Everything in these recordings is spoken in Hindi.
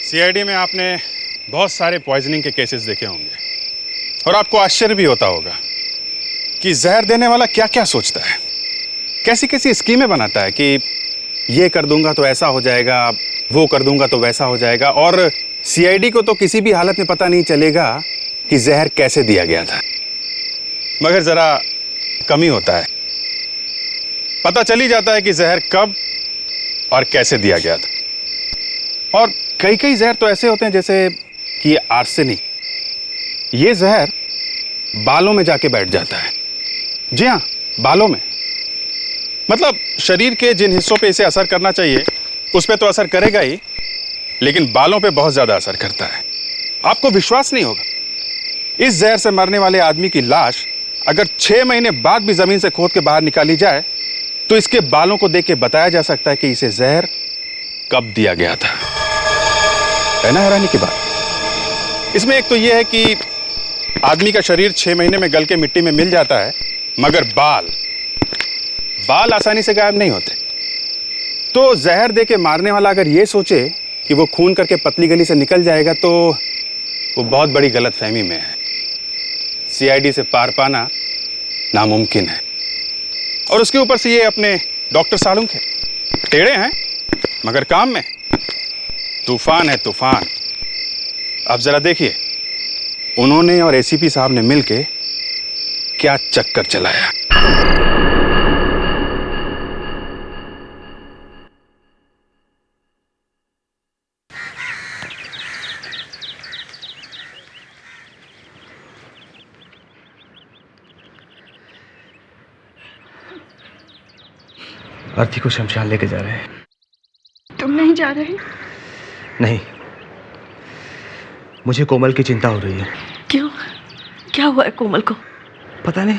सीआईडी में आपने बहुत सारे पॉइजनिंग के केसेस देखे होंगे और आपको आश्चर्य भी होता होगा कि जहर देने वाला क्या क्या सोचता है, कैसी कैसी स्कीमें बनाता है कि ये कर दूंगा तो ऐसा हो जाएगा, वो कर दूंगा तो वैसा हो जाएगा। और सीआईडी को तो किसी भी हालत में पता नहीं चलेगा कि जहर कैसे दिया गया था, मगर जरा कमी होता है, पता चल ही जाता है कि जहर कब और कैसे दिया गया था। और कई कई जहर तो ऐसे होते हैं जैसे कि आर्सेनिक, ये जहर बालों में जाके बैठ जाता है। जी हाँ, बालों में, मतलब शरीर के जिन हिस्सों पे इसे असर करना चाहिए उस पे तो असर करेगा ही, लेकिन बालों पे बहुत ज्यादा असर करता है। आपको विश्वास नहीं होगा, इस जहर से मरने वाले आदमी की लाश अगर 6 महीने बाद भी जमीन से खोद के बाहर निकाली जाए तो इसके बालों को देख के बताया जा सकता है कि इसे जहर कब दिया गया था। है ना हैरानी की बात। इसमें एक तो यह है कि आदमी का शरीर 6 महीने में गल के मिट्टी में मिल जाता है, मगर बाल आसानी से गायब नहीं होते। तो जहर दे के मारने वाला अगर ये सोचे कि वो खून करके पतली गली से निकल जाएगा तो वो बहुत बड़ी गलतफहमी में है। सीआईडी से पार पाना नामुमकिन है। और उसके ऊपर से ये अपने डॉक्टर सालुंख है, टेढ़े हैं मगर काम में तूफान है, तूफान। अब जरा देखिए उन्होंने और एसीपी साहब ने मिलके क्या चक्कर चलाया। अर्थी को शमशान लेके जा रहे हैं। तुम नहीं जा रहे? नहीं, मुझे कोमल की चिंता हो रही है। क्यों? क्या हुआ है कोमल को? पता नहीं,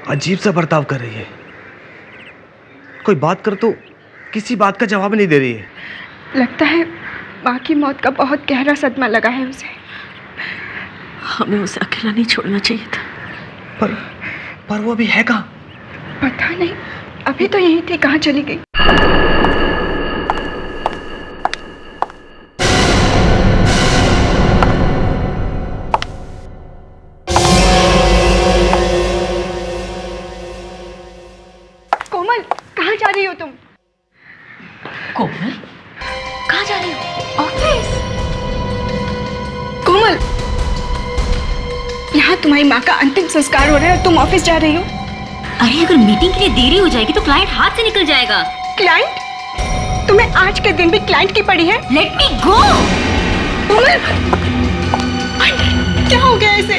अजीब सा बर्ताव कर रही है। कोई बात कर तो किसी बात का जवाब नहीं दे रही है। लगता है माँ की मौत का बहुत गहरा सदमा लगा है उसे। हमें उसे अकेला नहीं छोड़ना चाहिए था। पर वो अभी है कहाँ? पता नहीं, अभी तो यहीं थी, कहाँ चली गई? कोमल, कहाँ जा रही हो तुम? कोमल, कहाँ जा रही हो? ऑफिस। कोमल, यहाँ तुम्हारी माँ का अंतिम संस्कार हो रहा है और तुम ऑफिस जा रही हो? अरे अगर मीटिंग के लिए देरी हो जाएगी तो क्लाइंट हाथ से निकल जाएगा। क्लाइंट? तुम्हें आज के दिन भी क्लाइंट की पड़ी है? लेट मी गो। कोमल, क्या हो गया ऐसे?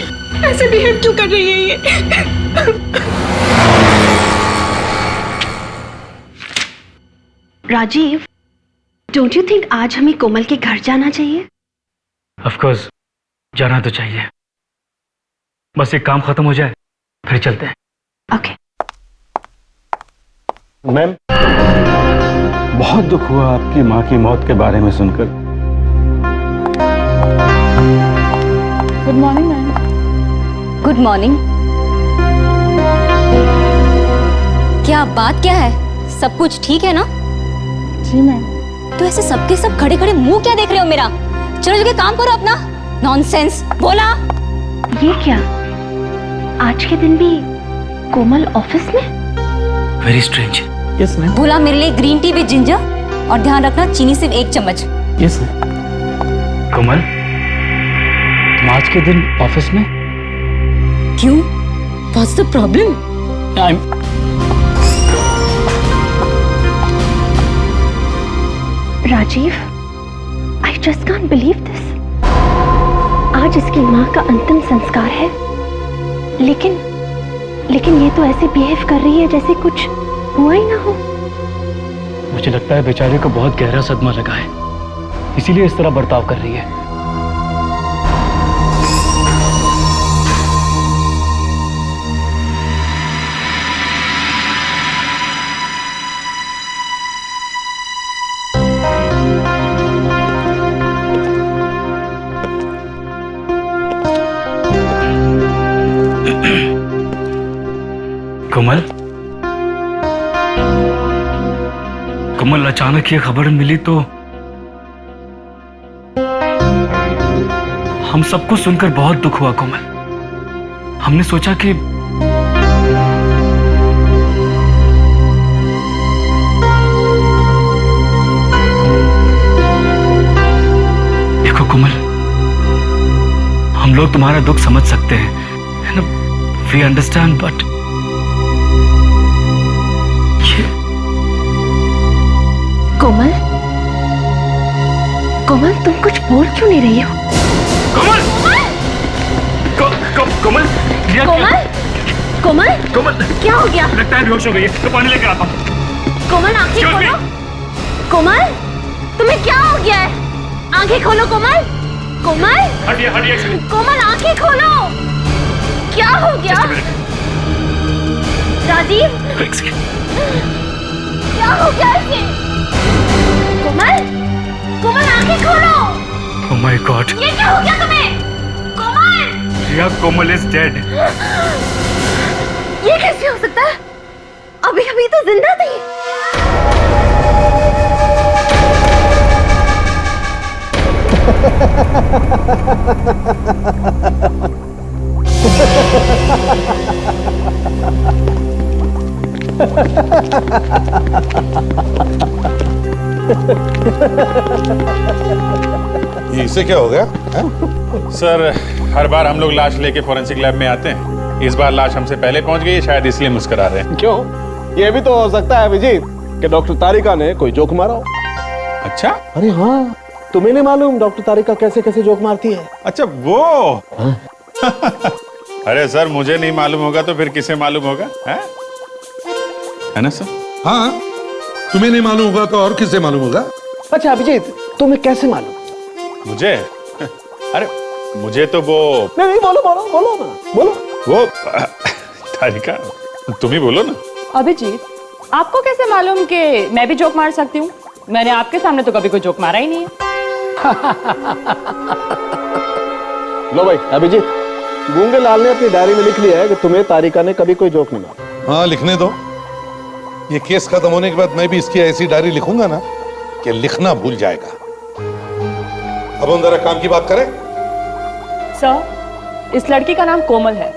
ऐसे बिहेव क्यों कर रही है ये? राजीव, डोंट यू थिंक आज हमें कोमल के घर जाना चाहिए? ऑफ कोर्स, जाना तो चाहिए। बस एक काम खत्म हो जाए फिर चलते हैं। ओके। मैम, बहुत दुख हुआ आपकी माँ की मौत के बारे में सुनकर। Good morning ma'am. Good morning. क्या बात क्या है? सब कुछ ठीक है ना? जी मैम। तो ऐसे सबके सब खड़े खड़े मुंह क्या देख रहे हो मेरा? चलो जगह काम करो अपना। नॉनसेंस बोला। ये क्या, आज के दिन भी कोमल ऑफिस में? Very strange. Yes ma'am. बोला मेरे लिए ग्रीन टी विद जिंजर और ध्यान रखना चीनी सिर्फ 1 चम्मच। Yes ma'am. कोमल, तुम आज के दिन ऑफिस में? क्यों? What's the problem? Rajiv, I just can't believe this. आज इसकी माँ का अंतिम संस्कार है, लेकिन ये तो ऐसे बिहेव कर रही है जैसे कुछ हुआ ही ना हो। मुझे लगता है बेचारे को बहुत गहरा सदमा लगा है, इसीलिए इस तरह बर्ताव कर रही है। कोमल, अचानक ये खबर मिली तो हम सबको सुनकर बहुत दुख हुआ कोमल। हमने सोचा कि देखो कोमल, हम लोग तुम्हारा दुख समझ सकते हैं, वी अंडरस्टैंड, बट कोमल, कोमल तुम कुछ बोल क्यों नहीं रही हो? कोमल! कोमल! कोमल, कोमल, कोमल! क्या हो गया? लगता है बेहोश हो गई है, तो पानी लेकर आता हूँ। कोमल आंखें खोलो। कोमल, तुम्हें क्या हो गया है? आंखें खोलो कोमल। कोमल, हटिए हटिए एक सेकंड। कोमल आंखें खोलो। क्या हो गया? राजीव, एक सेकंड। क्या हो गया इसे? कोमल, कोमल आंखें खोलो। Oh my God! ये क्या हो गया तुम्हें? कोमल, रिया, कोमल is dead. ये कैसे हो सकता है? अभी अभी तो जिंदा थी। ये इसे क्या हो गया है? सर, हर बार हम लोग लाश लेके फोरेंसिक लैब में आते हैं, इस बार लाश हमसे पहले पहुंच गई है, शायद इसलिए मुस्कुरा रहे हैं। क्यों? ये भी तो हो सकता है अभिजीत कि डॉक्टर तारिका ने कोई जोक मारा हो। अच्छा? अरे हाँ, तुम्हें नहीं मालूम डॉक्टर तारिका कैसे कैसे जोक मारती है? अच्छा वो अरे सर, मुझे नहीं मालूम होगा तो फिर किसे मालूम होगा? है ना सर? हाँ, तुम्हें नहीं मालूम होगा तो और किसे मालूम होगा? अच्छा अभिजीत, तुम्हें कैसे मालूम? मुझे अरे मुझे तो वो नहीं, बोलो बोलो बोलो ना, बोलो। वो तारिका, तुम ही बोलो ना। अभिजीत, आपको कैसे मालूम कि मैं भी जोक मार सकती हूँ? मैंने आपके सामने तो कभी कोई जोक मारा ही नहीं है। लो भाई अभिजीत, गूंगे लाल ने अपनी डायरी में लिख लिया है कि तुम्हें तारिका ने कभी कोई जोक नहीं मारा। हाँ, लिखने दो। ये केस खत्म होने के बाद मैं भी इसकी ऐसी डायरी लिखूंगा ना कि लिखना भूल जाएगा। अब हम जरा काम की बात करें। सर, इस लड़की का नाम कोमल है,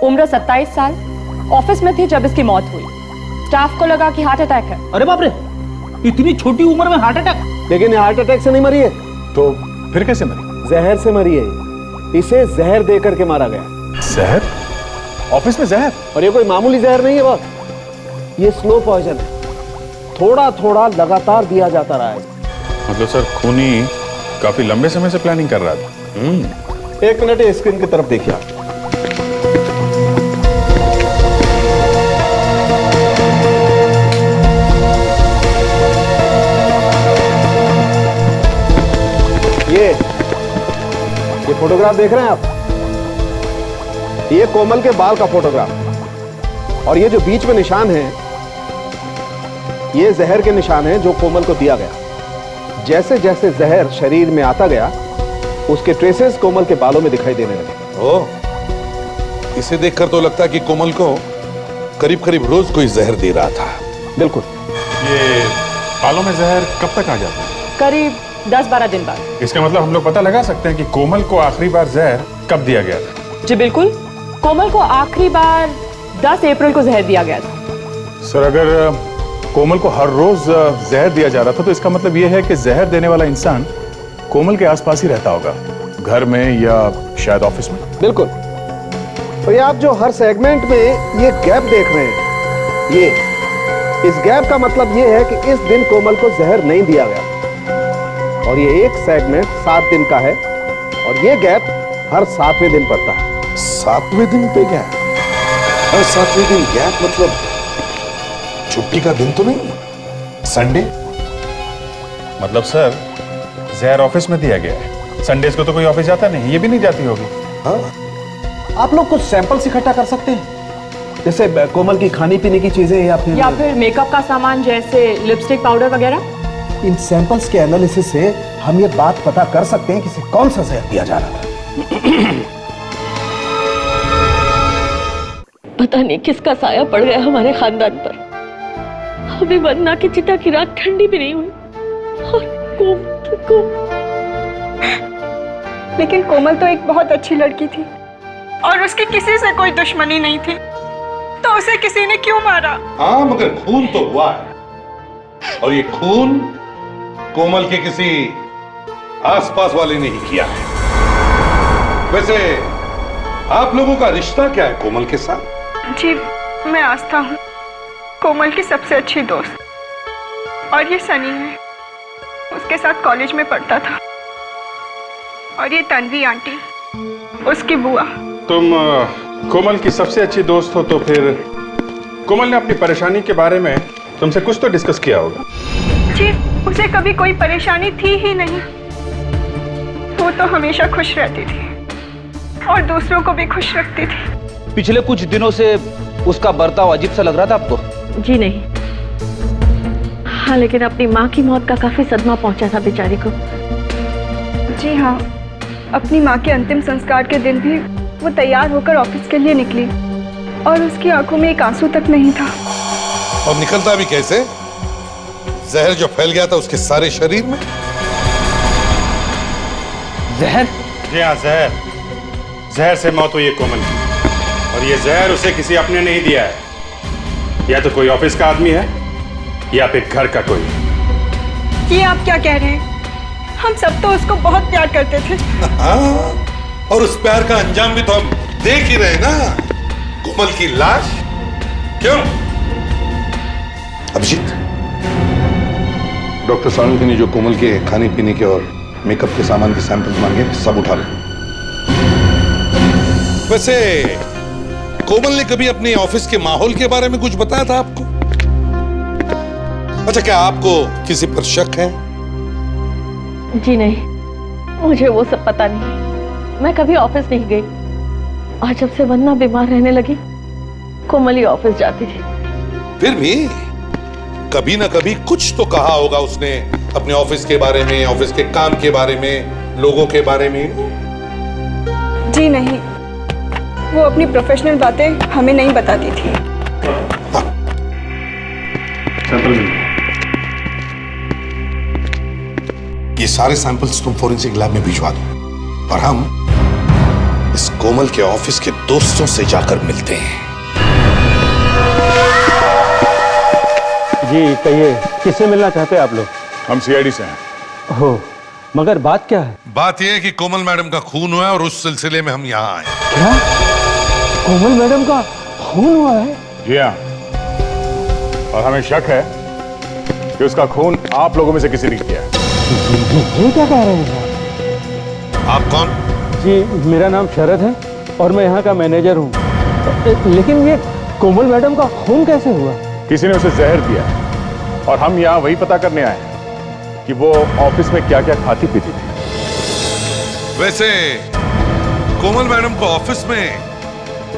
उम्र 27 साल, ऑफिस में थी जब इसकी मौत हुई। स्टाफ को लगा कि हार्ट अटैक है। अरे बाप रे, इतनी छोटी उम्र में हार्ट अटैक? लेकिन ये हार्ट अटैक से नहीं मरी है, तो फिर कैसे मरी? जहर से मरी है। इसे जहर दे करके मारा गया। जहर? ऑफिस में जहर? और ये कोई मामूली जहर नहीं है बॉस, ये स्लो पॉइजन है। थोड़ा थोड़ा लगातार दिया जाता रहा है। मतलब सर, खूनी काफी लंबे समय से प्लानिंग कर रहा था। एक मिनट, ये स्क्रीन की तरफ देखिए आप। ये फोटोग्राफ देख रहे हैं आप? ये कोमल के बाल का फोटोग्राफ, और ये जो बीच में निशान है, ये जहर के निशान हैं जो कोमल को दिया गया। जैसे जैसे जहर शरीर में आता गया, उसके ट्रेसेस कोमल के बालों में दिखाई देने लगे। ओह, इसे देखकर तो लगता है कि कोमल को करीब करीब रोज कोई जहर दे रहा था। बिल्कुल। ये बालों में जहर कब तक आ जाता है? करीब 10-12 दिन बाद। इसका मतलब हम लोग पता लगा सकते हैं कि कोमल को आखिरी बार जहर कब दिया गया था? जी बिल्कुल, कोमल को आखिरी बार 10 अप्रैल को जहर दिया गया था। सर, अगर कोमल को हर रोज जहर दिया जा रहा था तो इसका मतलब यह है कि जहर देने वाला इंसान कोमल के आसपास ही रहता होगा, घर में या शायद ऑफिस में। बिल्कुल। और ये आप जो हर सेगमेंट में ये गैप देख रहे हैं, ये इस गैप का मतलब ये है कि इस दिन कोमल को जहर नहीं दिया गया। और ये एक सेगमेंट 7 दिन का है, और ये गैप हर 7वें दिन पड़ता है। 7वें दिन पे गैप? हर 7वें दिन गैप मतलब छुट्टी का दिन तो नहीं? संडे? मतलब सर, जहर ऑफिस में दिया गया है, संडेज को तो कोई ऑफिस जाता नहीं, ये भी नहीं जाती होगी। हाँ? आप लोग कुछ सैंपल्स इकट्ठा कर सकते हैं, जैसे कोमल की खाने पीने की चीजें या फिर मेकअप का सामान जैसे लिपस्टिक, पाउडर वगैरह। इन सैंपल्स के एनालिसिस से हम ये बात पता कर सकते हैं कि इसे कौन सा जहर दिया जा रहा था। पता नहीं किसका साया पड़ गया हमारे खानदान पर। अभी वंदना की चिता की रात ठंडी भी नहीं हुई, और लेकिन कोमल तो एक बहुत अच्छी लड़की थी और उसकी किसी से कोई दुश्मनी नहीं थी, तो उसे किसी ने क्यों मारा? हाँ, मगर खून तो हुआ है, और ये खून कोमल के किसी आसपास वाले ने ही किया है। वैसे आप लोगों का रिश्ता क्या है कोमल के साथ? जी, मैं आस्था हूँ, कोमल की सबसे अच्छी दोस्त। और ये सनी है, उसके साथ कॉलेज में पढ़ता था। और ये तन्वी आंटी, उसकी बुआ। तुम कोमल की सबसे अच्छी दोस्त हो, तो फिर कोमल ने अपनी परेशानी के बारे में तुमसे कुछ तो डिस्कस किया होगा। जी, उसे कभी कोई परेशानी थी ही नहीं। वो तो हमेशा खुश रहती थी और दूसरों को भी खुश रखती थी। पिछले कुछ दिनों से उसका बर्ताव अजीब सा लग रहा था आपको? जी नहीं। हाँ, लेकिन अपनी माँ की मौत का काफी सदमा पहुंचा था बेचारी को। जी हाँ, अपनी माँ के अंतिम संस्कार के दिन भी वो तैयार होकर ऑफिस के लिए निकली और उसकी आंखों में एक आंसू तक नहीं था। और निकलता भी कैसे? जहर जो फैल गया था उसके सारे शरीर में। जहर? जी हाँ, जहर। जहर से मौत हुई है कोमल की, और ये जहर उसे किसी अपने नहीं दिया है। या तो कोई ऑफिस का आदमी है या फिर घर का कोई। ये आप क्या कह रहे हैं? हम सब तो उसको बहुत प्यार करते थे। हाँ, और उस प्यार का अंजाम भी तो हम देख ही रहे ना, कोमल की लाश। क्यों अभिजीत, डॉक्टर सानवी ने जो कोमल के खाने पीने के और मेकअप के सामान के सैंपल मांगे, सब उठा लो। वैसे कोमल ने कभी अपने ऑफिस के माहौल के बारे में कुछ बताया था आपको? अच्छा, क्या आपको किसी पर शक है? जी नहीं, मुझे वो सब पता नहीं। मैं कभी ऑफिस नहीं गई, और जब से वंदना बीमार रहने लगी, कोमल ही ऑफिस जाती थी। फिर भी कभी ना कभी कुछ तो कहा होगा उसने अपने ऑफिस के बारे में, ऑफिस के काम के बारे में, लोगों के बारे में। जी नहीं, वो अपनी प्रोफेशनल बातें हमें नहीं बताती थी। ये सारे सैंपल्स तुम फोरेंसिक लैब में भिजवा दो, और हम इस कोमल के ऑफिस के दोस्तों से जाकर मिलते हैं। जी कहिए, किससे मिलना चाहते हैं आप लोग? हम सीआईडी से हैं। हो, मगर बात क्या है? बात यह है कि कोमल मैडम का खून हुआ है, और उस सिलसिले में हम यहाँ आए। क्या? कोमल मैडम का खून हुआ है? जी हाँ, और हमें शक है कि उसका खून आप लोगों में से किसी ने किया है। ये क्या कह रहे हैं? आप कौन? जी, मेरा नाम शरद है और मैं यहाँ का मैनेजर हूँ। लेकिन ये कोमल मैडम का खून कैसे हुआ? किसी ने उसे जहर दिया, और हम यहाँ वही पता करने आए हैं कि वो ऑफिस में क्या क्या खाती पीती थी। वैसे कोमल मैडम को ऑफिस में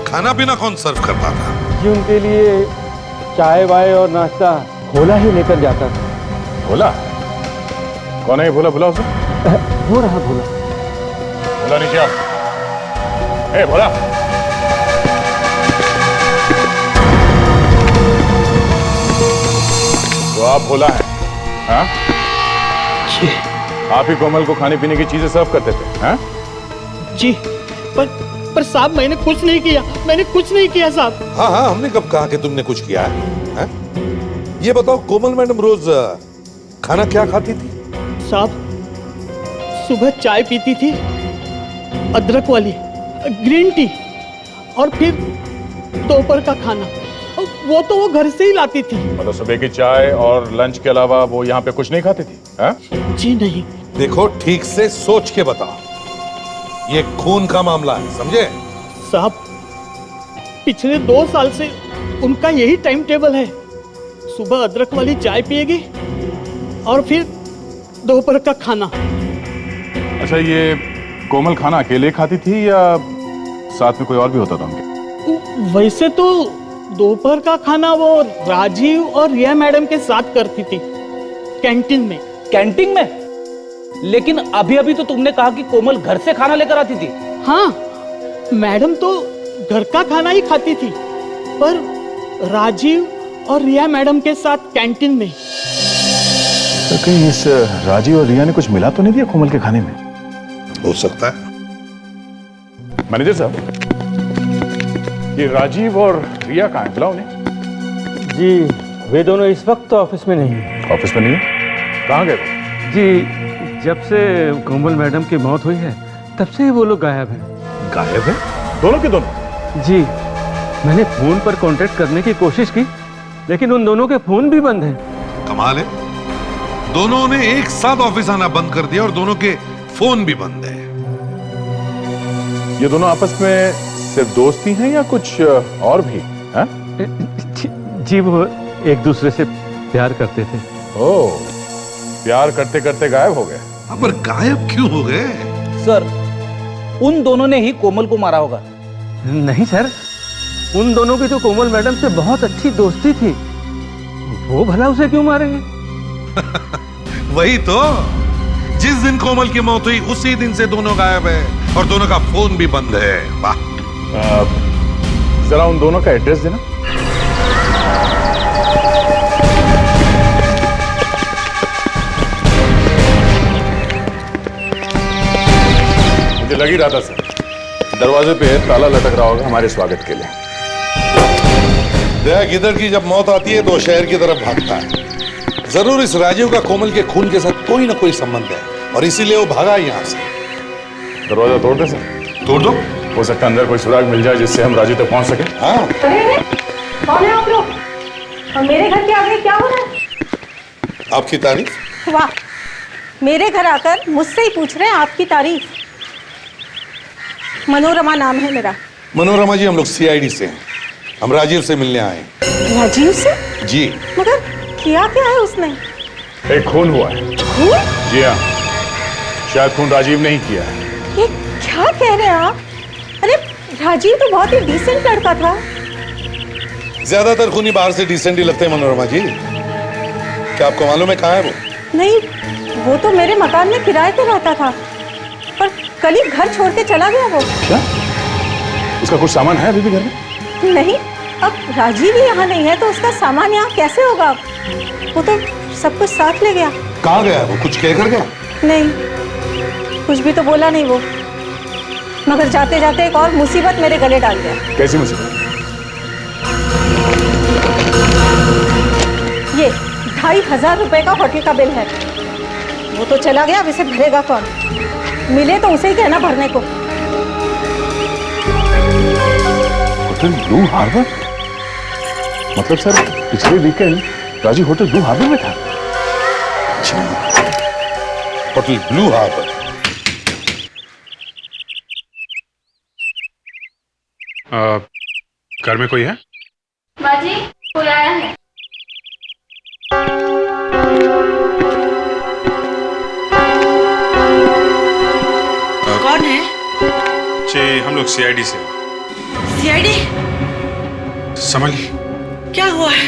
खाना पीना कौन सर्व करता था? जी, उनके लिए चाय वाय और नाश्ता भोला ही लेकर जाता था। भोला? कौन है ये भोला? भोला उसे? वो रहा भोला। भोला नीचे आओ। ए भोला, तो आप भोला हैं? हाँ? आप ही कोमल को खाने पीने की चीजें सर्व करते थे? हाँ? जी, पर साहब मैंने कुछ नहीं किया, मैंने कुछ नहीं किया साहब। हाँ हाँ, हमने कब कहा कि तुमने कुछ किया है? ये बताओ, कोमल मैडम रोज खाना क्या खाती थी? साहब, सुबह चाय पीती थी, अदरक वाली, ग्रीन टी, और फिर दोपहर का खाना, वो तो वो घर से ही लाती थी। मतलब सुबह की चाय और लंच के अलावा वो यहाँ पे कुछ नहीं खाती थी? हाँ? जी नहीं। देखो, ठीक से सोच के बताओ, ये खून का मामला है, समझे? साहब, पिछले 2 साल से उनका यही टाइम टेबल है। सुबह अदरक वाली चाय पिएगी और फिर दोपहर का खाना। अच्छा, ये कोमल खाना अकेले खाती थी या साथ में कोई और भी होता था उनके? वैसे तो दोपहर का खाना वो राजीव और रिया मैडम के साथ करती थी, कैंटीन में। कैंटीन में? लेकिन अभी अभी तो तुमने कहा कि कोमल घर से खाना लेकर आती थी। हाँ, मैडम तो घर का खाना ही खाती थी, पर राजीव और रिया मैडम के साथ कैंटीन में। तो कहीं इस राजीव और रिया ने कुछ मिला तो नहीं दिया कोमल के खाने में? हो सकता है। मैनेजर साहब, ये राजीव और रिया कहाँ हैं? बुलाओ उन्हें। जी वे दोनों इस वक्त तो ऑफिस में नहीं है। ऑफिस में नहीं है? कहाँ गए? जी जब से कोमल मैडम की मौत हुई है तब से ही वो लोग गायब हैं। गायब है? दोनों के दोनों? जी मैंने फोन पर कांटेक्ट करने की कोशिश की लेकिन उन दोनों के फोन भी बंद हैं। कमाल है, दोनों ने एक साथ ऑफिस आना बंद कर दिया और दोनों के फोन भी बंद है। ये दोनों आपस में सिर्फ दोस्त ही हैं या कुछ और भी? हाँ? जी वो एक दूसरे से प्यार करते थे। ओह, प्यार करते करते गायब हो गए। पर गायब क्यों हो गए? सर उन दोनों ने ही कोमल को मारा होगा। नहीं सर, उन दोनों की तो कोमल मैडम से बहुत अच्छी दोस्ती थी, वो भला उसे क्यों मारेंगे? वही तो, जिस दिन कोमल की मौत हुई उसी दिन से दोनों गायब है और दोनों का फोन भी बंद है। वाह। जरा उन दोनों का एड्रेस देना। मुझे लग ही रहा था सर, दरवाजे पे ताला लटक रहा होगा हमारे स्वागत के लिए। दया गिदड़ की जब मौत आती है तो शहर की तरफ भागता है। जरूर इस राजीव का कोमल के खून के साथ कोई ना कोई संबंध है और इसीलिए वो भागा यहाँ से। दरवाजा तोड़ दे सर। तोड़ दो। हो सकता है अंदर कोई सुराग मिल जाए जिससे हम राजीव तक पहुंच सके। हाँ। कौन है आप लोग और मेरे घर के आगे क्या हो रहा है? आपकी तारीफ। वाह, मेरे घर आकर मुझसे ही पूछ रहे हैं आपकी तारीफ। मनोरमा नाम है मेरा। मनोरमा जी, हम लोग सीआईडी से हैं। हम राजीव से मिलने आए हैं। राजीव से? जी। मगर किया क्या है उसने? एक खून हुआ है। खून? जी हाँ, शायद खून राजीव ने ही किया है। ये क्या कह रहे हैं आप? अरे राजीव तो बहुत ही डिसेंट लड़का था। ज्यादातर खूनी बाहर से डिसेंट ही लगते हैं मनोरमा जी। क्या आपको मालूम है कहाँ है वो? नहीं, वो तो मेरे मकान में किराए पे रहता था, पर कल ही घर छोड़ के चला गया वो। क्या? उसका कुछ सामान है अभी भी घर में? नहीं, अब राजीव ही यहाँ नहीं है तो उसका सामान यहाँ कैसे होगा? वो तो सब कुछ साथ ले गया। कहाँ गया वो? कुछ कह कर गया? नहीं, कुछ भी तो बोला नहीं वो, मगर जाते जाते एक और मुसीबत मेरे गले डाल गया। कैसी मुसीबत? ये 2500 रुपए का होटल का बिल है। वो तो चला गया, अब इसे भरेगा कौन? मिले तो उसे ही कहना भरने को। Hotel blue harbour? मतलब सर पिछले weekend Rajiv hotel blue harbour में था? Hotel blue harbour. घर में कोई है? बाजी, कोई आया है। कौन है? जी हम लोग सीआईडी से। सीआईडी? संभालिए। क्या हुआ है?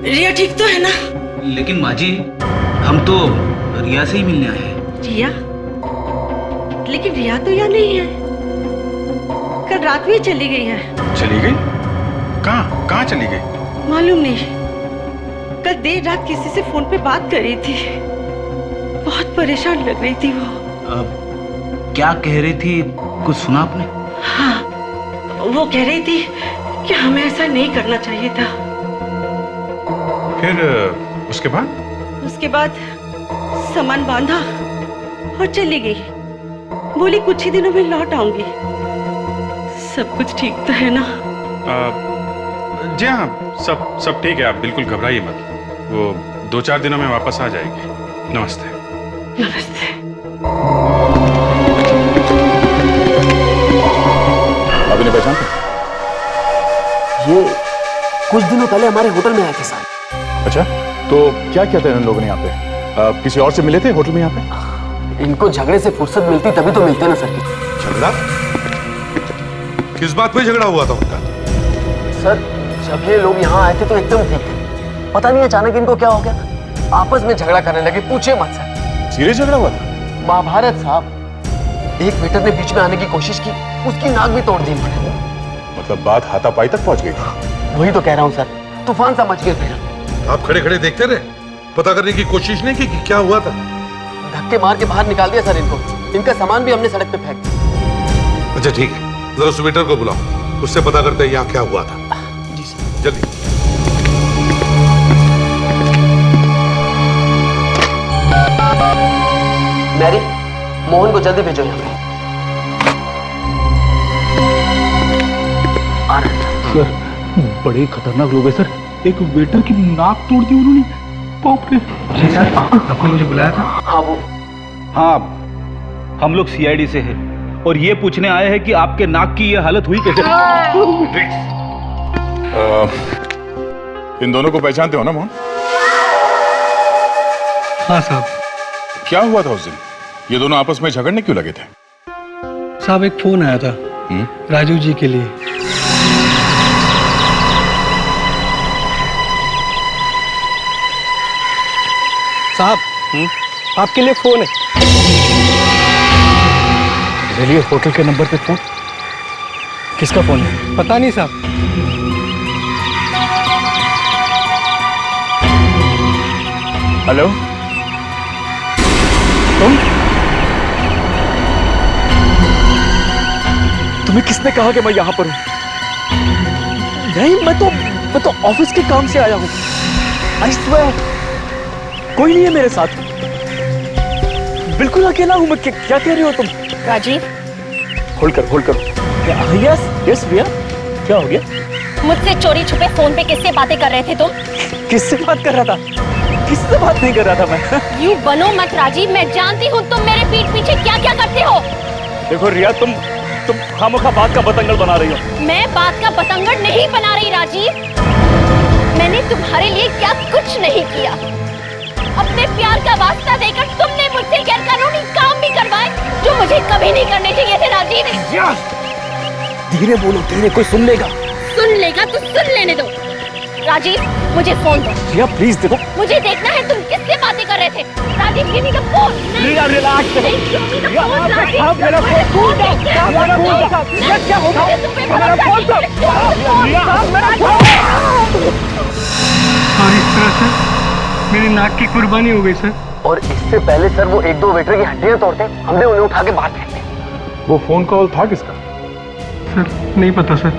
रिया ठीक तो है ना? लेकिन माँ जी, हम तो रिया से ही मिलने आए हैं। रिया? लेकिन रिया तो यहाँ नहीं है। कल रात में चली गई है। चली गई? कहाँ? कहाँ चली गई? मालूम नहीं। कल देर रात किसी से फोन पे बात कर रही थी। बहुत परेशान लग रही थी वो। क्या कह रही थी, कुछ सुना आपने? हाँ, वो कह रही थी कि हमें ऐसा नहीं करना चाहिए था। फिर उसके बाद? उसके बाद सामान बांधा और चली गई। बोली कुछ ही दिनों में लौट आऊंगी। सब कुछ ठीक तो है ना? जी हाँ, सब ठीक है। आप बिल्कुल घबराइए मत। वो 2-4 दिनों में वापस आ जाएगी। नमस्ते। नमस्ते। आपने पहचान? ये कुछ दिनों पहले हमारे होटल में आए थे सर। अच्छा, तो क्या किया था इन लोगों ने यहाँ पे? किसी और से मिले थे होटल में यहाँ पे? इनको झगड़े से फुर्सत मिलती तभी तो मिलते ना सर। झगड़ा? किस बात पे झगड़ा हुआ था उनका? सर जब ये लोग यहाँ आए थे तो एकदम ठीक थे, पता नहीं अचानक इनको क्या हो गया, आपस में झगड़ा करने लगे। पूछिए मत सर। सीरियस झगड़ा हुआ था? महाभारत साहब। एक वेटर ने बीच में आने की कोशिश की, उसकी नाक भी तोड़ दी इन्होंने। मतलब बात हाथापाई तक पहुंच गई थी? वही तो कह रहा हूँ सर, तूफान सा मच गया फिर। आप खड़े खड़े देखते रहे, पता करने की कोशिश नहीं की कि क्या हुआ था? धक्के मार के बाहर निकाल दिया सर इनको। इनका सामान भी हमने सड़क पे फेंक दिया। अच्छा ठीक है, जरा उस वेटर को बुलाओ, उससे पता करते हैं यहाँ क्या हुआ था। जी सर। जल्दी। मैरी, मोहन को जल्दी भेजो यहाँ पे। सर, बड़े खतरनाक लोग हैं सर। एक वेटर की नाक तोड़ दी उन्होंने। बाप रे। जी सर, आपको मुझे बुलाया था? हाँ वो। हाँ, हम लोग सीआईडी से हैं और ये पूछने आए हैं कि आपके नाक की ये हालत हुई कैसे? इन दोनों को पहचानते हो ना मोहन? हाँ साहब। क्या हुआ था उस दिन? ये दोनों आपस में झगड़ने क्यों लगे थे? साहब एक फोन आया था राजू जी के लिए। साहब, आपके लिए फोन है। चलिए, होटल के नंबर पे फोन। किसका फोन है? पता नहीं साहब। हेलो, तुम्हें किसने कहा कि मैं यहाँ पर हूँ? नहीं, मैं तो ऑफिस के काम से आया हूँ। आई स्वेयर, कोई नहीं है मेरे साथ। बिल्कुल अकेला हूँ मैं। क्या कह रही हो तुम? राजीव, होल्ड करो। यस यस भैया, क्या हो गया? मुझसे चोरी छुपे फोन पे किससे बातें कर रहे थे तुम? किससे बात कर रहा था? किससे बात नहीं कर रहा था मैं। यूं बनो मत राजीव, मैं जानती हूँ तुम मेरे पीठ पीछे क्या क्या करते हो। देखो रिया, तुम खामोखा बात का बतंगड़ बना रही हो। मैं बात का बतंगड़ नहीं बना रही राजीव। मैंने तुम्हारे लिए क्या कुछ नहीं किया। अपने प्यार का वास्ता देकर तुमने मुझसे गैरकानूनी काम भी करवाए जो मुझे कभी नहीं करने चाहिए थे राजीव। धीरे बोलो, धीरे, कोई सुन लेगा। सुन लेगा तो सुन लेने दो। राजीव, मुझे फोन दो। रिया प्लीज देखो, मुझे देखना है तुम किससे बातें कर रहे थे। Rajiv, give me the phone. Riya relax. Riya, आप मेरा फोन कूल डाउन। क्या हो गया? मेरा फोन दो। रिया, मेरा और इस तरह से मेरी नाक की कुर्बानी हो गई सर। और इससे पहले सर वो एक दो वेटर की हड्डियां तोड़ते, हमने उन्हें उठा के बाहर फेंक दिया। वो फोन कॉल था किसका? सर नहीं पता सर।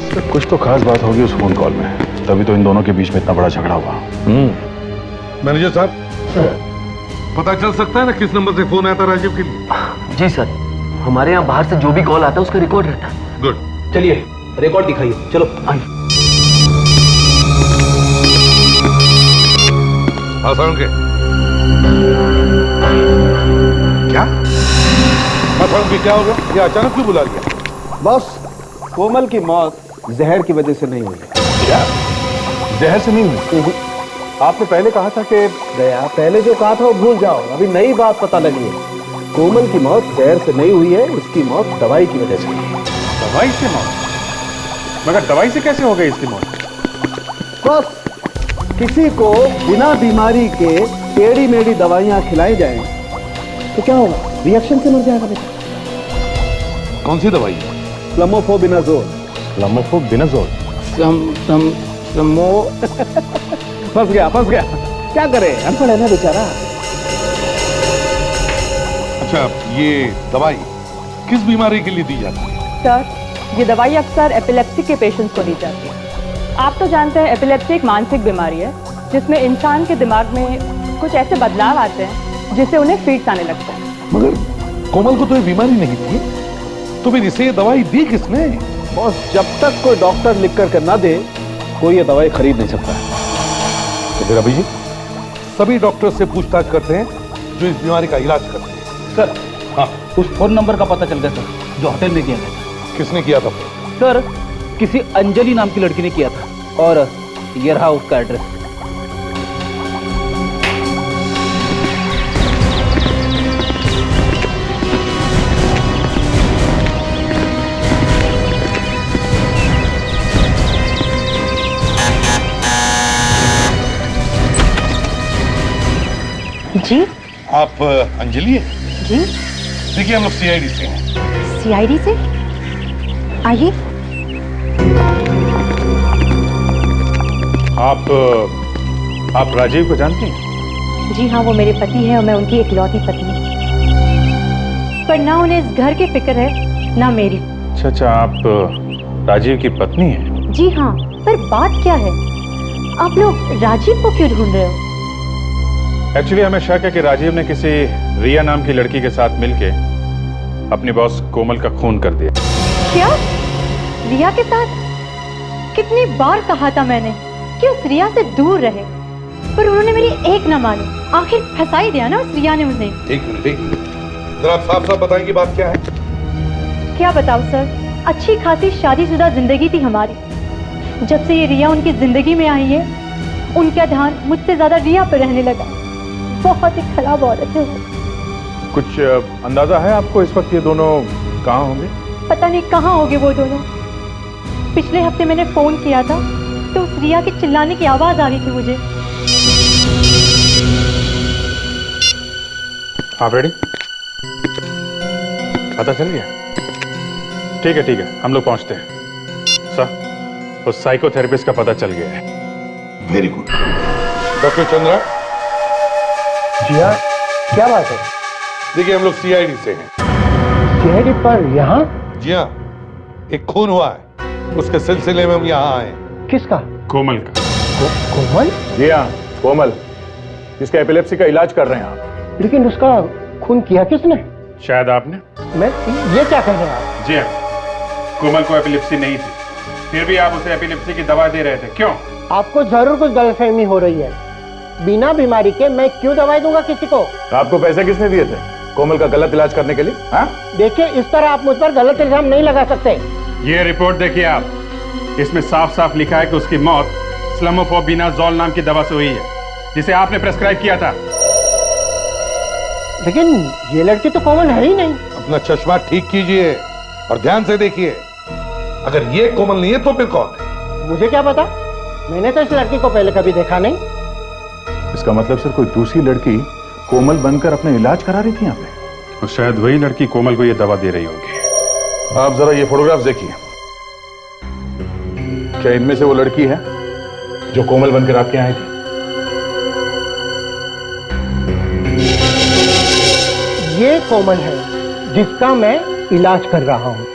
सर कुछ तो खास बात होगी उस फोन कॉल में, तभी तो इन दोनों के बीच में इतना बड़ा झगड़ा हुआ। मैनेजर साहब, पता चल सकता है ना किस नंबर से फोन आया था राजीव के लिए? जी सर, हमारे यहाँ बाहर से जो भी कॉल आता है उसका रिकॉर्ड रहता है। गुड। चलिए रिकॉर्ड दिखाइए। चलो आइए। आसान के क्या? आसान के क्या हो गया? ये अचानक क्यों बुला लिया? बॉस, कोमल की मौत जहर की वजह से नहीं हुई। क्या? जहर से नहीं हुई? आपने पहले कहा था कि दया, पहले जो कहा था वो भूल जाओ, अभी नई बात पता लगी है। कोमल की मौत जहर से नहीं हुई है, उसकी मौत दवाई की वजह से हुई है। दवाई से मौत? मगर दवाई से कैसे हो गई इसकी मौत? बस किसी को बिना बीमारी के टेढ़ी मेढ़ी दवाइयां खिलाई जाएं तो क्या होगा? रिएक्शन से मर जाएगा बेटा। कौन सी दवाई है? फ्लमोफोबिनाजोल। फ्लमोफोबिनाजोल? फंस गया। क्या करे, अनपढ़ है ना बेचारा। अच्छा, ये दवाई किस बीमारी के लिए दी जाती है? सर, ये दवाई अक्सर एपिलेप्सी के पेशेंट्स को दी जाती है। आप तो जानते हैं एपिलेप्सी एक मानसिक बीमारी है जिसमें इंसान के दिमाग में कुछ ऐसे बदलाव आते हैं जिससे उन्हें फीट्स आने लगते हैं। मगर कोमल को तो ये बीमारी नहीं थी, तो फिर इसे ये दवाई दी किसने? बॉस, जब तक कोई डॉक्टर लिख कर ना दे कोई ये दवाई खरीद नहीं सकता है। तो फिर अभी जी सभी डॉक्टर से पूछताछ करते हैं जो इस बीमारी का इलाज करते हैं। सर, हाँ, उस फोन नंबर का पता चल गया सर, जो होटल में किया गया। किसने किया था? सर, किसी अंजलि नाम की लड़की ने किया था और ये रहा उसका एड्रेस। जी? आप अंजलि है? जी? देखिए, हम लोग सीआईडी से हैं। सीआईडी से? आइए। आप राजीव को जानती हैं? जी हाँ, वो मेरे पति हैं और मैं उनकी इकलौती पत्नी। पर ना उन्हें इस घर की फिक्र है ना मेरी। अच्छा, आप राजीव की पत्नी हैं? जी हाँ, पर बात क्या है? आप लोग राजीव को क्यों ढूंढ रहे हो? एक्चुअली हमें शक है कि राजीव ने किसी रिया नाम की लड़की के साथ मिलके अपनी बॉस कोमल का खून कर दिया। क्या? रिया के साथ? कितनी बार कहा था मैंने कि उस रिया से दूर रहे, पर उन्होंने मेरी एक न मानी। आखिर फंसा ही दिया ना उस रिया ने मुझे। एक मिनट, जरा आप साफ साफ बताएं कि बात क्या है। क्या बताओ सर, अच्छी खासी शादीशुदा जिंदगी थी हमारी। जब से ये रिया उनकी जिंदगी में आई है, उनका ध्यान मुझसे ज्यादा रिया पर रहने लगा। बहुत ही खराब औरत है वो। कुछ अंदाजा है आपको इस वक्त ये दोनों कहाँ होंगे? पता नहीं कहाँ होंगे वो दोनों। पिछले हफ्ते मैंने फोन किया था तो उस रिया के चिल्लाने की आवाज आ रही थी मुझे। आप रेडी? पता चल गया? ठीक है, हम लोग पहुंचते हैं। सर, उस साइकोथेरेपिस्ट का पता चल गया है। Very good. डॉक्टर चंद्रा। जी हाँ, क्या बात है? देखिए, हम लोग सीआईडी से हैं। सीआईडी पर यहाँ? जी हाँ, एक खून हुआ है, उसके सिलसिले में हम यहाँ आए। किसका? कोमल का। कोमल? जी हाँ, कोमल, जिसका एपिलेप्सी का इलाज कर रहे हैं आप। लेकिन उसका खून किया किसने? शायद आपने। मैं? ये क्या कह रहे हैं आप? जी हाँ, कोमल को एपिलेप्सी नहीं थी, फिर भी आप उसे एपिलेप्सी की दवा दे रहे थे, क्यों? आपको जरूर कुछ गलतफहमी हो रही है। बिना बीमारी के मैं क्यों दवाई दूंगा किसी को? आपको पैसे किसने दिए थे कोमल का गलत इलाज करने के लिए? हाँ? देखिए, इस तरह आप मुझ पर गलत इल्जाम नहीं लगा सकते। ये रिपोर्ट देखिए आप, इसमें साफ साफ लिखा है कि उसकी मौत स्लमोफोबिनाजोल नाम की दवा से हुई है, जिसे आपने प्रेस्क्राइब किया था। लेकिन ये लड़की तो कोमल है ही नहीं। अपना चश्मा ठीक कीजिए और ध्यान से देखिए। अगर ये कोमल नहीं है तो फिर कौन है? मुझे क्या पता, मैंने तो इस लड़की को पहले कभी देखा नहीं। इसका मतलब सर कोई दूसरी लड़की कोमल बनकर अपने इलाज करा रही थी यहाँ पे, और शायद वही लड़की कोमल को ये दवा दे रही होगी। आप जरा ये फोटोग्राफ देखिए। क्या इनमें से वो लड़की है जो कोमल बनकर आपके यहाँ आई थी? ये कोमल है जिसका मैं इलाज कर रहा हूँ।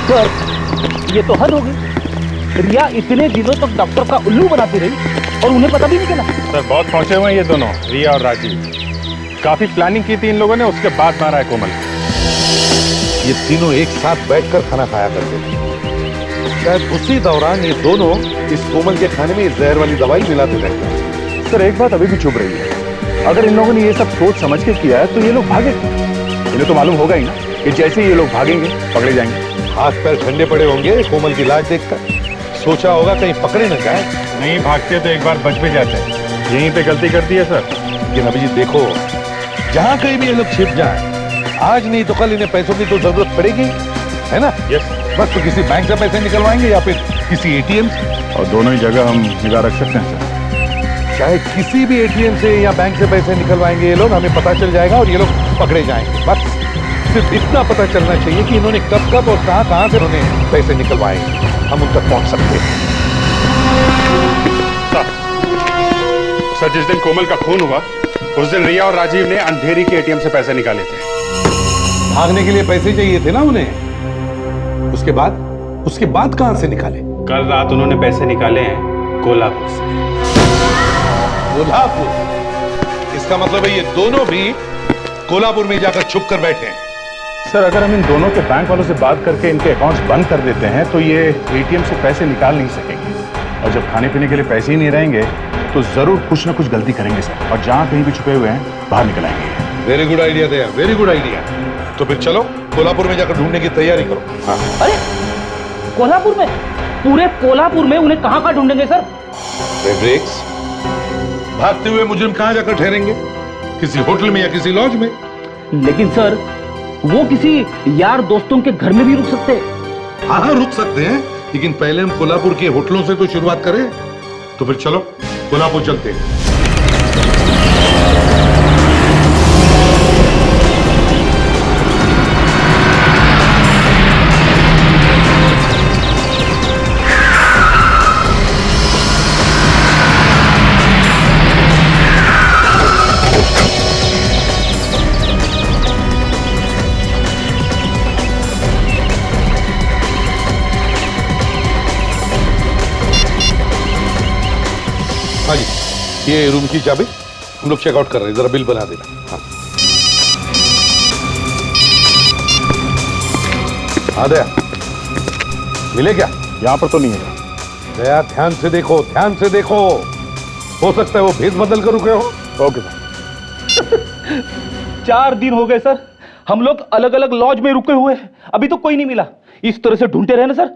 सर, ये तो हद होगी। रिया इतने दिनों तक डॉक्टर का उल्लू बनाती रही और उन्हें पता भी नहीं चला। सर, बहुत पहुंचे हुए हैं ये दोनों, रिया और राजीव। काफी प्लानिंग की थी इन लोगों ने, उसके बाद मारा है कोमल। ये तीनों एक साथ बैठकर खाना खाया करते थे। शायद उसी दौरान ये दोनों इस कोमल के खाने में जहर वाली दवाई मिलाते रहते हैं। सर, एक बात अभी भी चुभ रही है। अगर इन लोगों ने ये सब सोच समझ के किया है तो ये लोग भागे। इन्हें तो मालूम होगा ही ना कि जैसे ही ये लोग भागेंगे पकड़े जाएंगे। हाथ पैर ठंडे पड़े होंगे कोमल की लाश देखकर। सोचा होगा कहीं पकड़े न जाए। नहीं भागते तो एक बार बच भी जाते। यहीं पे गलती करती है सर। लेकिन अभिजीत देखो, जहां कहीं भी ये लोग छिप जाएं, आज नहीं तो कल इन्हें पैसों की तो जरूरत पड़ेगी, है ना? यस। बस तो किसी बैंक से पैसे निकलवाएंगे या फिर किसी एटीएम से। और दोनों ही जगह हम निगाह रख सकते हैं सर। चाहे किसी भी एटीएम से या बैंक से पैसे निकलवाएंगे ये लोग, हमें पता चल जाएगा और ये लोग पकड़े जाएंगे। बस सिर्फ इतना पता चलना चाहिए कि इन्होंने कब कब और कहां से उन्होंने पैसे निकलवाए, हम उन तक पहुंच सकते हैं। सर, जिस दिन कोमल का खून हुआ उस दिन रिया और राजीव ने अंधेरी के एटीएम से पैसे निकाले थे। भागने के लिए पैसे चाहिए थे ना उन्हें। उसके बाद कहां से निकाले? कल रात उन्होंने पैसे निकाले हैं कोल्हापुर से। कोल्हापुर? इसका मतलब है ये दोनों भी कोल्हापुर में जाकर छुप कर बैठे हैं। सर, अगर हम इन दोनों के बैंक वालों से बात करके इनके अकाउंट्स बंद कर देते हैं तो ये एटीएम से पैसे निकाल नहीं सकेंगे, और जब खाने पीने के लिए पैसे ही नहीं रहेंगे तो जरूर कुछ ना कुछ गलती करेंगे सर, और जहां कहीं भी छुपे हुए हैं बाहर निकल आएंगे। वेरी गुड आइडिया दिया, वेरी गुड आइडिया। तो फिर चलो कोल्हापुर में जाकर ढूंढने की तैयारी करो। हाँ। अरे कोल्हापुर में? पूरे कोल्हापुर में उन्हें कहां ढूंढेंगे सर? फेब्रिक्स, भागते हुए मुजरिम कहां जाकर ठहरेंगे? किसी होटल में या किसी लॉज में। लेकिन सर, वो किसी यार दोस्तों के घर में भी रुक सकते हैं। हाँ, रुक सकते हैं, लेकिन पहले हम कोल्हापुर के होटलों से तो शुरुआत करें। तो फिर चलो कोल्हापुर चलते हैं। ये रूम की चाबी, हम लोग चेकआउट कर रहे हैं, जरा बिल बना देना। हाँ हाँ दया, मिले क्या? यहाँ पर तो नहीं है। दया ध्यान से देखो, ध्यान से देखो, हो सकता है वो भेद बदल कर रुके हो। Okay sir. 4 दिन हो गए सर, हम लोग अलग अलग लॉज में रुके हुए हैं, अभी तो कोई नहीं मिला। इस तरह से ढूंढते रहे ना सर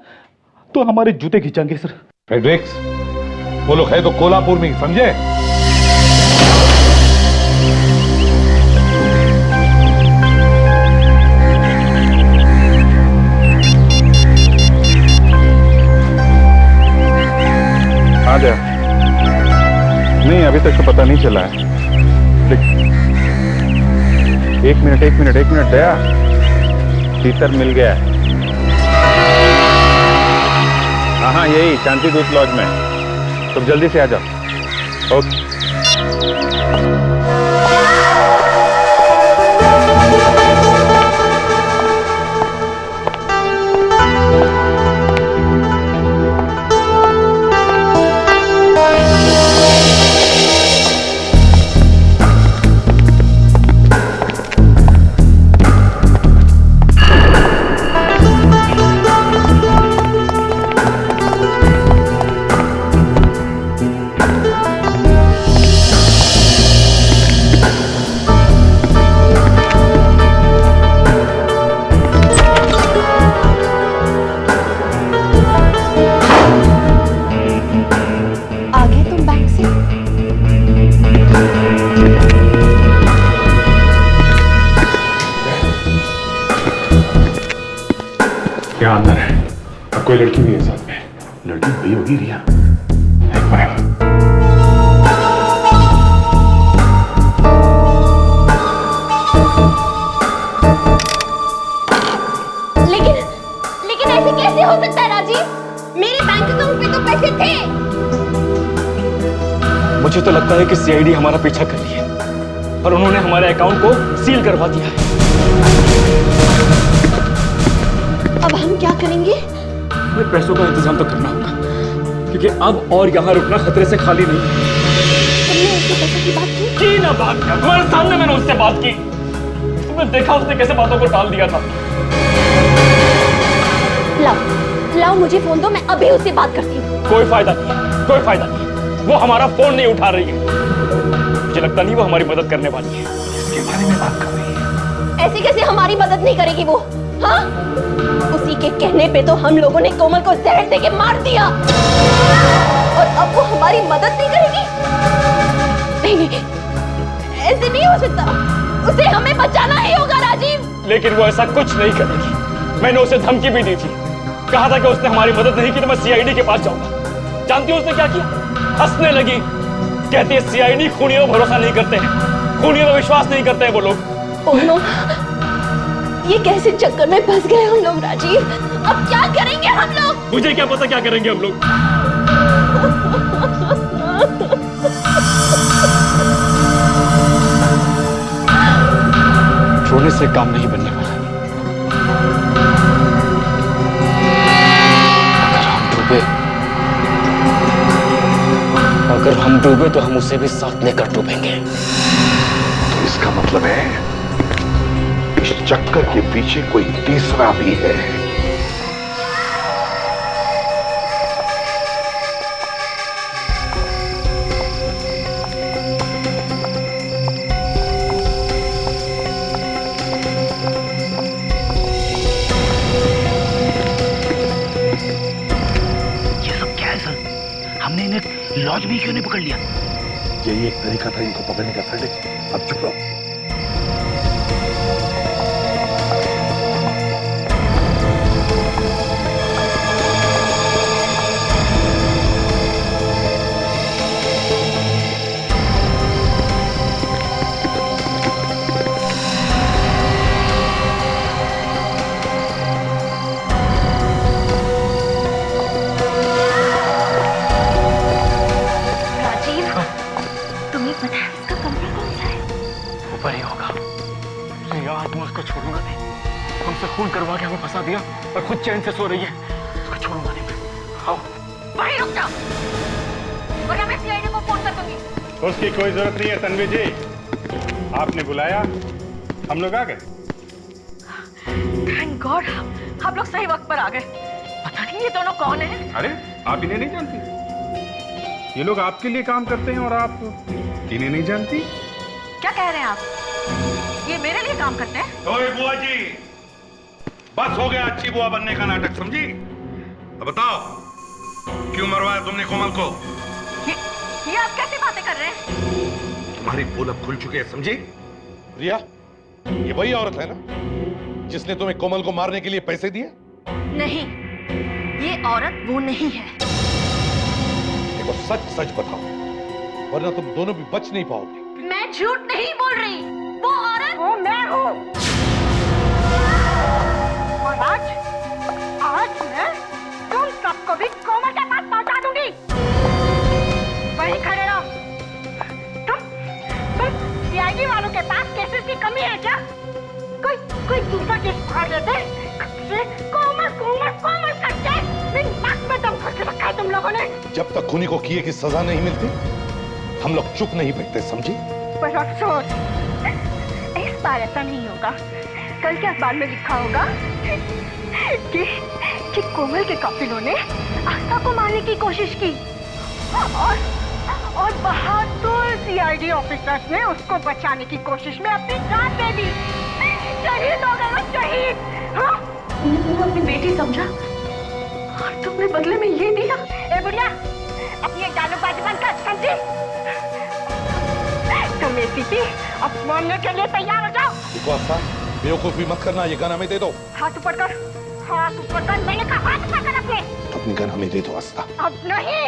तो हमारे जूते खींचेंगे सर। फ्रेडरिक्स, वो लोग है तो कोल्हापुर में, समझे? आ गया? नहीं, अभी तक तो पता नहीं चला है। एक मिनट दया, तीतर मिल गया है। हाँ, यही शांति दूत लॉज में। तुम जल्दी से आ जाओ। ओके। क्या अंदर है? और कोई लड़की भी है साथ में? लड़की भी होगी रिया। एक बार लेकिन ऐसे कैसे हो सकता है राजीव? मेरे बैंक अकाउंट पे तो पैसे थे। मुझे तो लगता है कि सीआईडी हमारा पीछा कर रही है और उन्होंने हमारे अकाउंट को सील करवा दिया है। अब हम क्या करेंगे? हमें पैसों का इंतजाम तो करना होगा, क्योंकि अब और यहाँ रुकना खतरे से खाली नहीं। तुमने उससे पैसे की बात की? ना बात किया, तुम्हारे सामने मैंने उससे बात की। तुमने देखा उसने कैसे बातों को टाल दिया था। लाओ मुझे फोन दो, मैं अभी उससे बात करती हूँ। कोई फायदा नहीं, कोई फायदा नहीं। वो हमारा फोन नहीं उठा रही है। मुझे लगता नहीं वो हमारी मदद करने वाली है। इसके बारे में बात कर रही है। ऐसे कैसे हमारी मदद नहीं करेगी वो? हाँ? उसी के कहने पे तो हम लोगों ने कोमल को जहर देके मार दिया, और अब वो हमारी मदद नहीं करेगी? नहीं, ऐसे नहीं हो सकता। उसे हमें बचाना ही होगा राजीव। लेकिन वो ऐसा कुछ नहीं करेगी। मैंने उसे धमकी भी दी थी, कहा था कि उसने हमारी मदद नहीं की तो मैं सीआईडी के पास जाऊंगा। जानती हो उसने क्या किया? हंसने लगी। कहती है सीआईडी खूनियों पर भरोसा नहीं करते हैं, खूनियों पर विश्वास नहीं करते हैं वो लोग। ओह नो, ये कैसे चक्कर में फंस गए हम लोग राजीव? अब क्या करेंगे हम लोग? मुझे क्या पता क्या करेंगे हम लोग। रोने से काम नहीं बनने वाला। अगर हम डूबे तो हम उसे भी साथ लेकर डूबेंगे। तो इसका मतलब है इस चक्कर के पीछे कोई तीसरा भी है। ये सब क्या है सर? हमने इन्हें लॉज में क्यों नहीं पकड़ लिया? यही एक तरीका था इनको पकड़ने का। फ्रेडरिक्स, अब चुप रहो। ऊपर ही होगा। रिया, आज मैं उसको छोड़ूंगा नहीं। हमसे खून करवा के हमें फंसा दिया और खुद चैन से सो रही है। उसको छोड़ूंगा नहीं मैं। आओ। वहीं रुक जाओ, वरना मैं सीआईडी को फोन कर दूंगी। उसकी कोई जरूरत नहीं है तन्वी जी, आपने बुलाया, हम लोग आ गए। थैंक गॉड, आप लोग सही वक्त पर आ गए। पता नहीं ये दोनों कौन है? अरे आप इन्हें नहीं जानती? ये लोग आपके लिए काम करते हैं और आप इन्हें नहीं जानती? क्या कह रहे हैं आप? ये मेरे लिए काम करते हैं? ओए बुआ जी, बस हो गया अच्छी बुआ बनने का नाटक, समझी? अब बताओ क्यों मरवाया तुमने कोमल को? ये आप कैसी बातें कर रहे हैं? तुम्हारी पोल अब खुल चुकी है, समझी? रिया, ये वही औरत है ना जिसने तुम्हें कोमल को मारने के लिए पैसे दिए? नहीं, ये औरत वो नहीं है। देखो सच सच बताओ, वरना तुम दोनों भी बच नहीं पाओगे। मैं झूठ नहीं बोल रही, वो औरत वो मैं हूँ। और आज मैं तुम सबको भी कोमल के पास पहुंचा दूंगी। वहीं खड़े रहो। तुम सीआईडी वालों के पास केसेस की कमी है क्या? कोई दूसरा केस फाड़ लेते? कोमल कोमल कोमल करके मेरी नाक में दम करके रखा है तुम लोगों ने। जब तक खूनी को किए की सजा नहीं मिलती हम लोग चुप नहीं बैठते, समझी? पर अफसोस, इस बार ऐसा नहीं होगा। कल के अखबार में लिखा होगा कि कोमल के काफिलों ने आस्था को मारने की कोशिश की और बहादुर सीआईडी ऑफिसर्स ने उसको बचाने की कोशिश में अपनी जान दे दी। शहीद हो गए, शहीद। हाँ? तुमने अपनी बेटी समझा और तुमने बदले में ये दिया? ए बुढ़िया, अपनी जालूबाजी बंद कर, समझी? तुम एसीपी अब मरने के लिए तैयार हो जाओ। देखो आस्था, बेवकूफी मत करना, ये गन हमें दे दो। हाथ ऊपर कर, हाथ ऊपर कर, मैंने कहा हाथ ऊपर कर अपने। अपनी गन हमें दे दो आस्था। अब नहीं।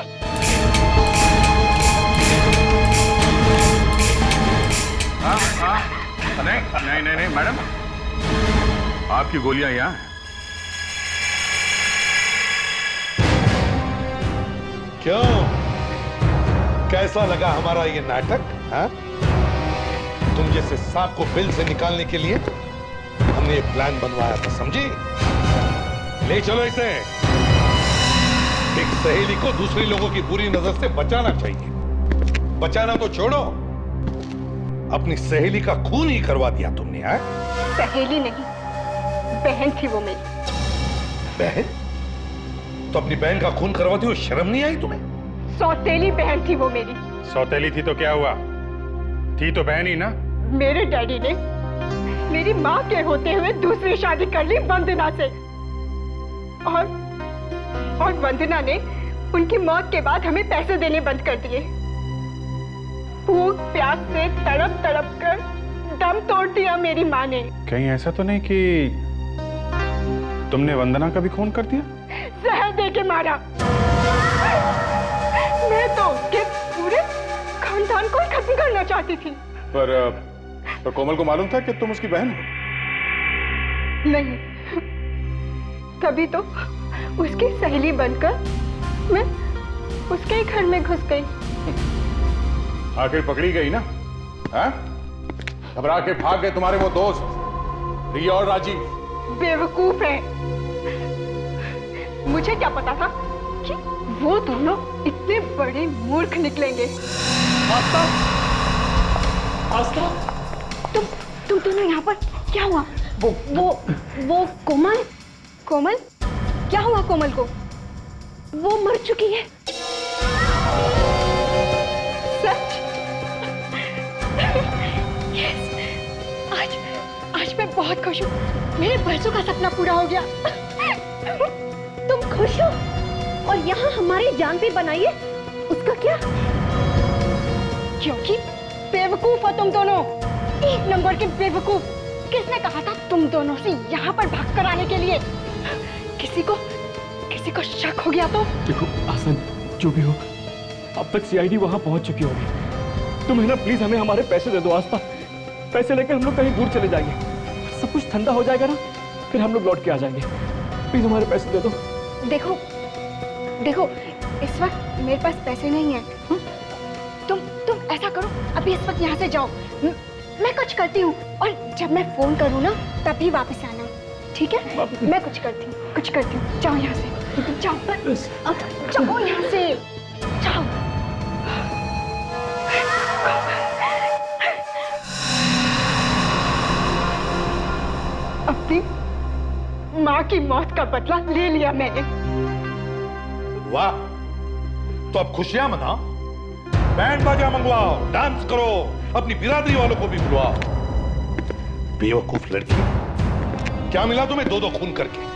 नहीं मैडम, आपकी गोलियां यहाँ हैं। क्यों, कैसा लगा हमारा ये नाटक? हाँ? तुम जैसे सांप को बिल से निकालने के लिए हमने एक प्लान बनवाया था, समझी? ले चलो इसे। एक सहेली को दूसरे लोगों की बुरी नजर से बचाना चाहिए। बचाना तो छोड़ो, अपनी सहेली का खून ही करवा दिया तुमने। है सहेली नहीं, बहन थी वो मेरी। बहन? तो अपनी बहन का खून करवाती हो शर्म नहीं आई तुम्हें? सौतेली बहन थी वो मेरी। सौतेली थी तो क्या हुआ? थी तो बहन ही ना। मेरे डैडी ने मेरी माँ के होते हुए दूसरी शादी कर ली वंदना से, और वंदना ने उनकी मौत के बाद हमें पैसे देने बंद कर दिए। भूख प्यास से तड़प तड़प कर दम तोड़ दिया मेरी माँ ने। कहीं ऐसा तो नहीं कि तुमने वंदना का भी खून कर दिया? जहर दे के मारा। मैं तो उसके पूरे खानदान को ही खत्म करना चाहती थी। पर कोमल को मालूम था कि तुम उसकी बहन हो? नहीं, तभी तो उसकी सहेली बनकर मैं उसके ही घर में घुस गई। आखिर पकड़ी गई ना? घबरा के भाग गए तुम्हारे वो दोस्त रिया और राजीव। बेवकूफ है। मुझे क्या पता था कि वो दोनों इतने बड़े मूर्ख निकलेंगे। आस्था, आस्था, तुम दोनों यहाँ पर क्या हुआ? वो कोमल क्या हुआ कोमल को? वो मर चुकी है। सच? यस, आज मैं बहुत खुश हूँ। मेरे बरसों का सपना पूरा हो गया। तुम खुश हो और यहाँ हमारी जान पे बनाइए, उसका क्या? क्योंकि बेवकूफ हो तुम दोनों, एक नंबर के बेवकूफ। किसने कहा था तुम दोनों से यहाँ पर भाग कर आने के लिए? किसी को शक हो गया तो? देखो आसन, जो भी हो, अब तक सीआईडी वहां पहुंच चुकी होगी। तुम है ना, प्लीज हमें हमारे पैसे दे दो आस्था। पैसे लेकर हम लोग कहीं दूर चले जाएंगे, सब कुछ ठंडा हो जाएगा ना, फिर हम लोग लौट के आ जाएंगे। प्लीज हमारे पैसे दे दो। देखो इस वक्त मेरे पास पैसे नहीं है। तुम ऐसा करो, अभी इस वक्त यहाँ से जाओ। मैं कुछ करती हूँ और जब मैं फोन करूँ ना तभी वापस आना, ठीक है? मैं कुछ करती हूँ। जाओ यहाँ से, जाओ यहाँ से, जाओ। अपनी माँ की मौत का बदला ले लिया मैंने। वाह, तो अब खुशियां मनाओ, बैंड बाजा मंगवाओ, डांस करो, अपनी बिरादरी वालों को भी बुलवाओ। बेवकूफ लड़की, क्या मिला तुम्हें दो दो खून करके?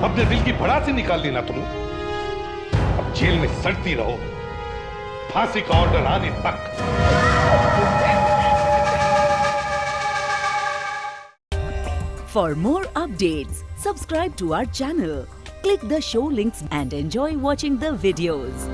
अपने दिल की भड़ासी निकाल ली ना तुम। अब जेल में सड़ती रहो, फांसी का ऑर्डर आने तक। For more updates, subscribe to our channel, click the show links and enjoy watching the videos.